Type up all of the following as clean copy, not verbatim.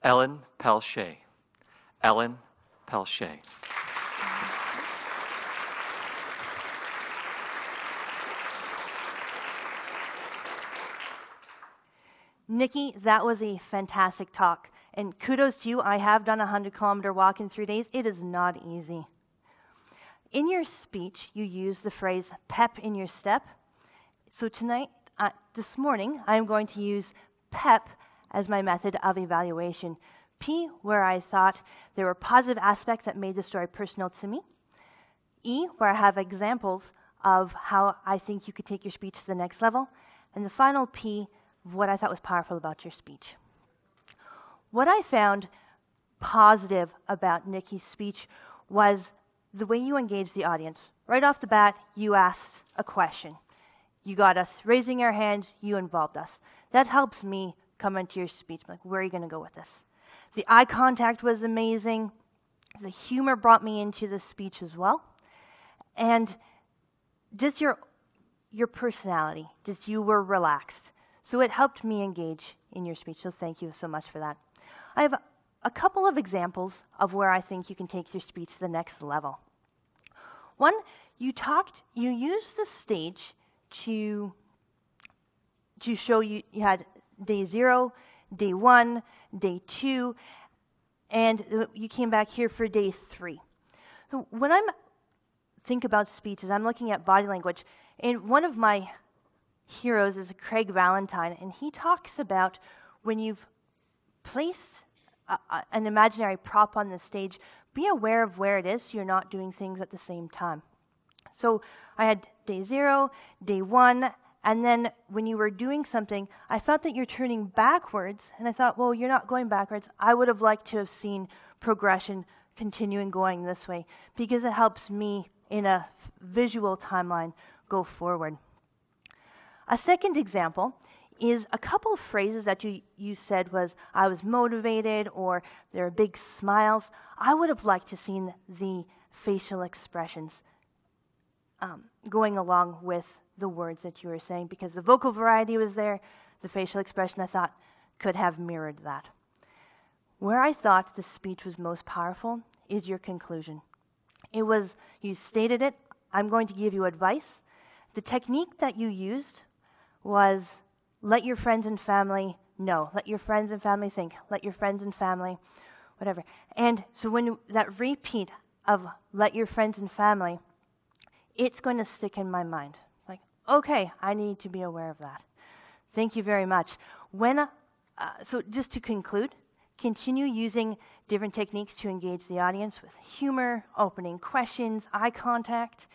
Ellen Pelletier. Ellen Pelletier. Nikki, that was a fantastic talk. And kudos to you. I have done a 100-kilometer walk in 3 days. It is not easy. In your speech, you use the phrase pep in your step. So this morning, I'm going to use PEP as my method of evaluation. P, where I thought there were positive aspects that made the story personal to me. E, where I have examples of how I think you could take your speech to the next level. And the final P, what I thought was powerful about your speech. What I found positive about Nikki's speech was the way you engaged the audience. Right off the bat, you asked a question. You got us raising our hands, you involved us. That helps me come into your speech. Like, where are you going to go with this? The eye contact was amazing. The humor brought me into the speech as well. And just your personality, just you were relaxed. So it helped me engage in your speech, so thank you so much for that. I have a couple of examples of where I think you can take your speech to the next level. One, you used the stage to show you had day 0, day 1, day 2, and you came back here for day 3. So when I think about speeches, I'm looking at body language, and one of my heroes is Craig Valentine, and he talks about when you've placed an imaginary prop on the stage, be aware of where it is so you're not doing things at the same time. So I had day 0, day 1, and then when you were doing something, I felt that you're turning backwards, and I thought, well, you're not going backwards. I would have liked to have seen progression continuing going this way, because it helps me in a visual timeline go forward. A second example is a couple of phrases that you said was, I was motivated, or there are big smiles. I would have liked to seen the facial expressions going along with the words that you were saying, because the vocal variety was there, the facial expression I thought could have mirrored that. Where I thought the speech was most powerful is your conclusion. It was, you stated it, I'm going to give you advice. The technique that you used was let your friends and family know, let your friends and family think, let your friends and family, whatever. And so when that repeat of let your friends and family, it's going to stick in my mind. Like, okay, I need to be aware of that. Thank you very much. So just to conclude, continue using different techniques to engage the audience with humor, opening questions, eye contact.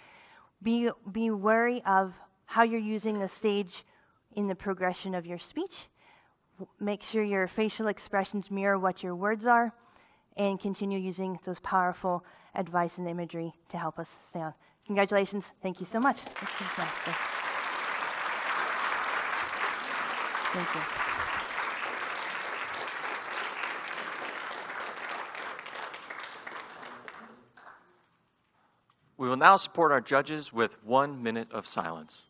Be wary of how you're using the stage in the progression of your speech. Make sure your facial expressions mirror what your words are, and continue using those powerful advice and imagery to help us stay on. Congratulations. Thank you so much. Thank you. We will now support our judges with 1 minute of silence.